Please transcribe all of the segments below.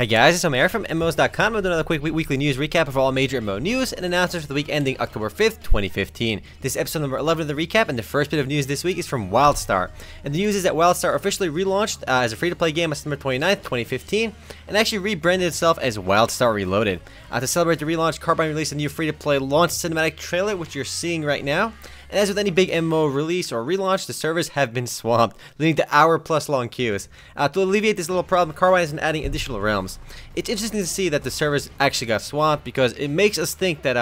Hi guys, it's Omer from MMOs.com. I'll do another quick weekly news recap of all major MMO news and announcements for the week ending October 5th, 2015. This is episode number 11 of the recap, and the first bit of news this week is from Wildstar. And the news is that Wildstar officially relaunched as a free-to-play game on September 29th, 2015, and actually rebranded itself as Wildstar Reloaded. To celebrate the relaunch, Carbine released a new free-to-play launch cinematic trailer, which you're seeing right now. And as with any big MMO release or relaunch, the servers have been swamped, leading to hour-plus long queues. To alleviate this little problem, Carbine has been adding additional realms. It's interesting to see that the servers actually got swamped because it makes us think that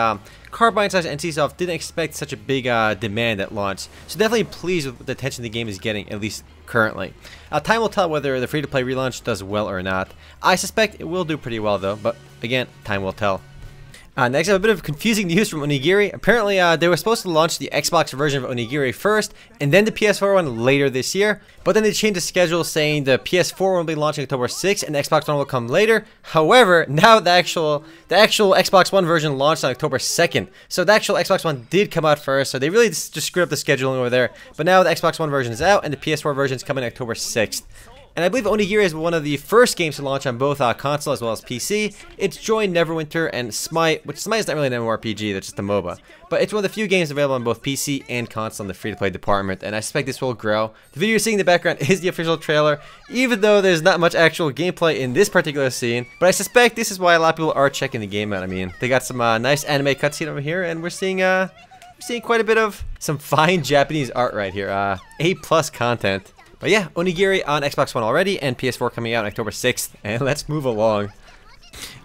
Carbine/NCSoft didn't expect such a big demand at launch. So definitely pleased with the attention the game is getting, at least currently. Time will tell whether the free-to-play relaunch does well or not. I suspect it will do pretty well though, but again, time will tell. Next, I have a bit of confusing news from Onigiri. Apparently, they were supposed to launch the Xbox version of Onigiri first, and then the PS4 one later this year. But then they changed the schedule, saying the PS4 one will be launching October 6th, and the Xbox One will come later. However, now the actual Xbox One version launched on October 2nd. So the actual Xbox One did come out first, so they really just screwed up the scheduling over there. But now the Xbox One version is out, and the PS4 version is coming October 6th. And I believe Onigiri is one of the first games to launch on both console as well as PC. It's joined Neverwinter and Smite, which Smite is not really an MMORPG, that's just a MOBA. But it's one of the few games available on both PC and console in the free-to-play department, and I suspect this will grow. The video you're seeing in the background is the official trailer, even though there's not much actual gameplay in this particular scene. But I suspect this is why a lot of people are checking the game out. I mean, they got some nice anime cutscene over here, and we're seeing quite a bit of some fine Japanese art right here. A+ content. But yeah, Onigiri on Xbox One already, and PS4 coming out on October 6th, and let's move along.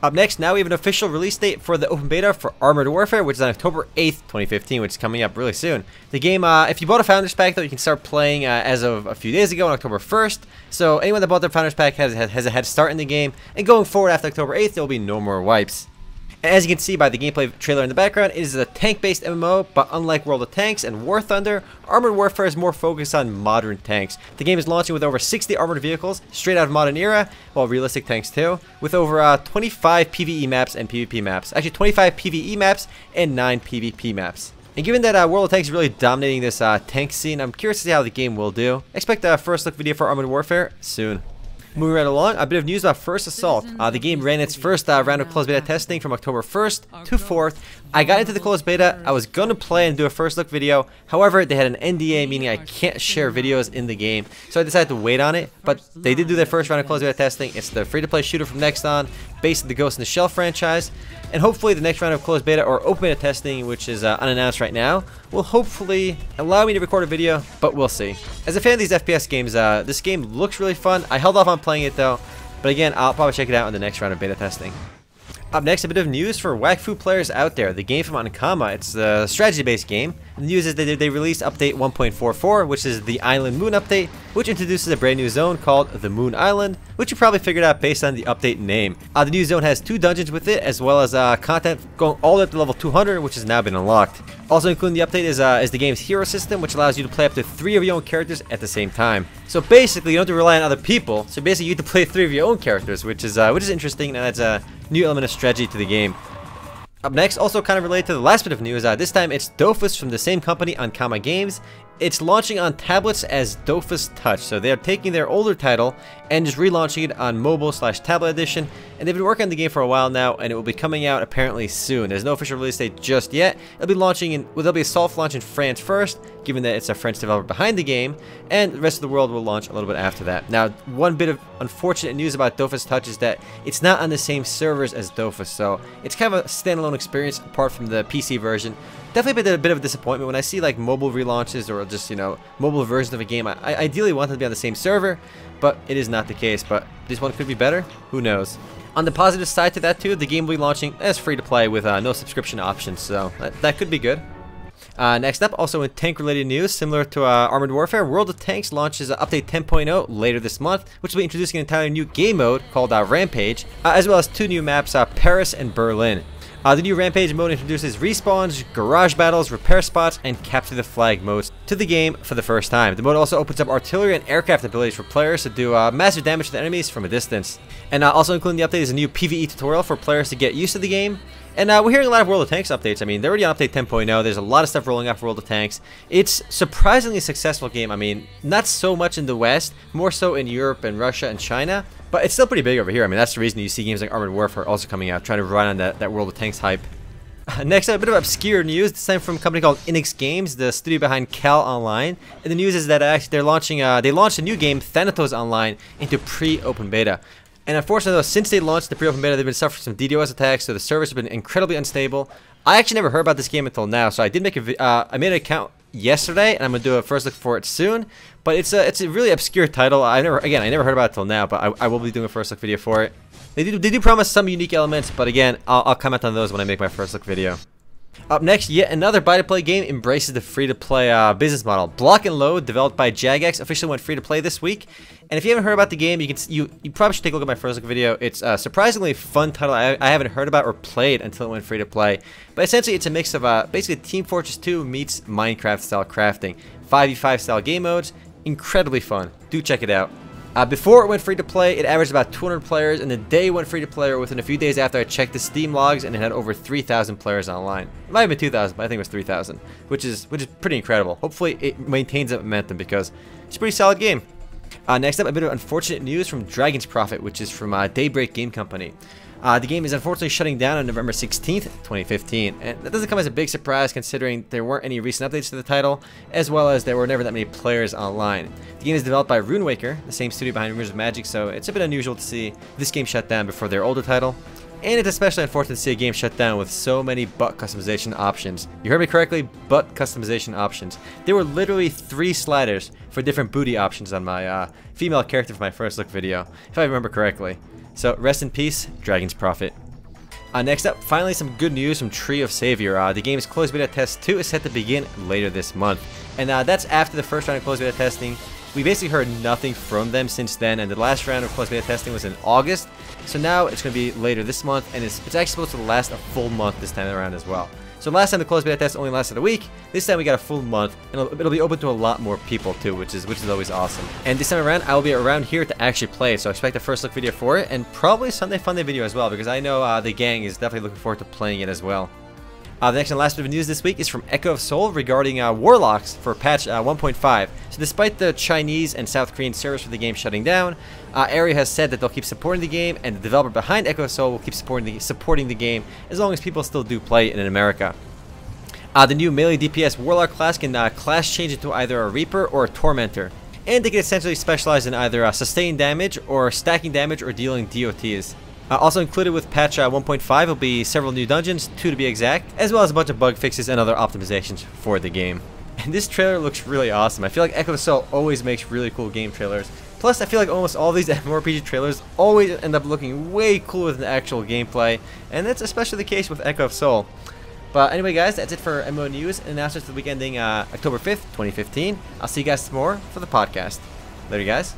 Up next, now we have an official release date for the open beta for Armored Warfare, which is on October 8th, 2015, which is coming up really soon. The game, if you bought a Founders Pack, though, you can start playing as of a few days ago on October 1st. So anyone that bought their Founders Pack has a head start in the game, and going forward after October 8th, there will be no more wipes. And as you can see by the gameplay trailer in the background, it is a tank-based MMO, but unlike World of Tanks and War Thunder, Armored Warfare is more focused on modern tanks. The game is launching with over 60 armored vehicles, straight out of modern era, well, realistic tanks too, with over 25 PvE maps and PvP maps. Actually, 25 PvE maps and 9 PvP maps. And given that World of Tanks is really dominating this tank scene, I'm curious to see how the game will do. Expect a first look video for Armored Warfare soon. Moving right along, a bit of news about First Assault. The game ran its first round of closed beta testing from October 1st to 4th. I got into the closed beta. I was going to play and do a first look video. However, they had an NDA, meaning I can't share videos in the game. So I decided to wait on it. But they did do their first round of closed beta testing. It's the free-to-play shooter from Nexon, based on the Ghost in the Shell franchise. And hopefully the next round of closed beta or open beta testing, which is unannounced right now, will hopefully allow me to record a video, but we'll see. As a fan of these FPS games, this game looks really fun. I held off on playing it though, but again, I'll probably check it out in the next round of beta testing. Up next, a bit of news for Wakfu players out there. The game from Ankama, it's a strategy-based game. The news is that they released update 1.44, which is the Island Moon update, which introduces a brand new zone called the Moon Island, which you probably figured out based on the update name. The new zone has 2 dungeons with it, as well as content going all the way up to level 200, which has now been unlocked. Also including the update is the game's hero system, which allows you to play up to 3 of your own characters at the same time. So basically, you don't have to rely on other people. So basically, you have to play 3 of your own characters, which is interesting, and adds a new element of strategy to the game. Up next, also kind of related to the last bit of news, this time it's Dofus from the same company, Ankama Games. It's launching on tablets as Dofus Touch, so they're taking their older title and just relaunching it on mobile/tablet edition, and they've been working on the game for a while now, and it will be coming out apparently soon. There's no official release date just yet. It'll be launching there'll be a soft launch in France first, given that it's a French developer behind the game, and the rest of the world will launch a little bit after that. Now, one bit of unfortunate news about Dofus Touch is that it's not on the same servers as Dofus, so it's kind of a standalone experience apart from the PC version. Definitely been a bit of a disappointment when I see like mobile relaunches or just, mobile versions of a game. I ideally want them to be on the same server, but it is not the case. But this one could be better. Who knows? On the positive side to that too, the game will be launching as free to play with no subscription options, so that could be good. Next up, also in tank-related news, similar to Armored Warfare, World of Tanks launches Update 10.0 later this month, which will be introducing an entirely new game mode called Rampage, as well as 2 new maps, Paris and Berlin. The new Rampage mode introduces respawns, garage battles, repair spots, and capture the flag modes to the game for the first time. The mode also opens up artillery and aircraft abilities for players to do massive damage to the enemies from a distance. And also including the update is a new PvE tutorial for players to get used to the game. And we're hearing a lot of World of Tanks updates. I mean, they're already on update 10.0. There's a lot of stuff rolling out for World of Tanks. It's surprisingly successful game. I mean, not so much in the West, more so in Europe and Russia and China. But it's still pretty big over here. I mean, that's the reason you see games like Armored Warfare also coming out, trying to ride on that World of Tanks hype. Next up, a bit of obscure news, this time from a company called Enix Games, the studio behind Cal Online. And the news is that actually they launched a new game, Thanatos Online, into pre-open beta. And unfortunately though, since they launched the pre-open beta, they've been suffering some DDoS attacks, so the servers have been incredibly unstable. I actually never heard about this game until now, so I did make I made an account yesterday, and I'm gonna do a first look for it soon. But it's a really obscure title. I never heard about it till now, but I will be doing a first look video for it. They do promise some unique elements, but again, I'll comment on those when I make my first look video. Up next, yet another buy-to-play game embraces the free-to-play business model. Block and Load, developed by Jagex, officially went free-to-play this week. And if you haven't heard about the game, you probably should take a look at my first look video. It's a surprisingly fun title I haven't heard about or played until it went free-to-play. But essentially, it's a mix of basically Team Fortress 2 meets Minecraft-style crafting. 5v5 style game modes, incredibly fun. Do check it out. Before it went free to play, it averaged about 200 players, and the day it went free to play, or within a few days after, I checked the Steam logs, and it had over 3,000 players online. It might have been 2,000, but I think it was 3,000, which is pretty incredible. Hopefully, it maintains that momentum because it's a pretty solid game. Next up, a bit of unfortunate news from Dragon's Prophet, which is from Daybreak Game Company. The game is unfortunately shutting down on November 16th, 2015, and that doesn't come as a big surprise considering there weren't any recent updates to the title, as well as there were never that many players online. The game is developed by Runewaker, the same studio behind Rumors of Magic, so it's a bit unusual to see this game shut down before their older title. And it's especially unfortunate to see a game shut down with so many butt customization options. You heard me correctly, butt customization options. There were literally 3 sliders for different booty options on my female character for my first look video, if I remember correctly. So rest in peace, Dragon's Prophet. Next up, finally some good news from Tree of Savior. The game's closed beta test 2 is set to begin later this month. And that's after the first round of closed beta testing. We basically heard nothing from them since then, and the last round of closed beta testing was in August. So now it's going to be later this month, and it's actually supposed to last a full month this time around as well. So last time the closed beta test only lasted a week. This time we got a full month, and it'll be open to a lot more people too, which is always awesome. And this time around, I will be around here to actually play it, so expect a first look video for it, and probably Sunday Funday video as well, because I know the gang is definitely looking forward to playing it as well. The next and last bit of news this week is from Echo of Soul regarding Warlocks for patch 1.5. So despite the Chinese and South Korean servers for the game shutting down, Area has said that they'll keep supporting the game, and the developer behind Echo of Soul will keep supporting the game as long as people still do play it in America. The new melee DPS Warlock class can class change into either a Reaper or a Tormentor. And they can essentially specialize in either sustained damage or stacking damage or dealing DOTs. Also included with patch 1.5 will be several new dungeons, 2 to be exact, as well as a bunch of bug fixes and other optimizations for the game. And this trailer looks really awesome. I feel like Echo of Soul always makes really cool game trailers. Plus, I feel like almost all these MMORPG trailers always end up looking way cooler than the actual gameplay, and that's especially the case with Echo of Soul. But anyway guys, that's it for MMO news and announcements for the week ending October 5th, 2015. I'll see you guys tomorrow for the podcast. Later guys.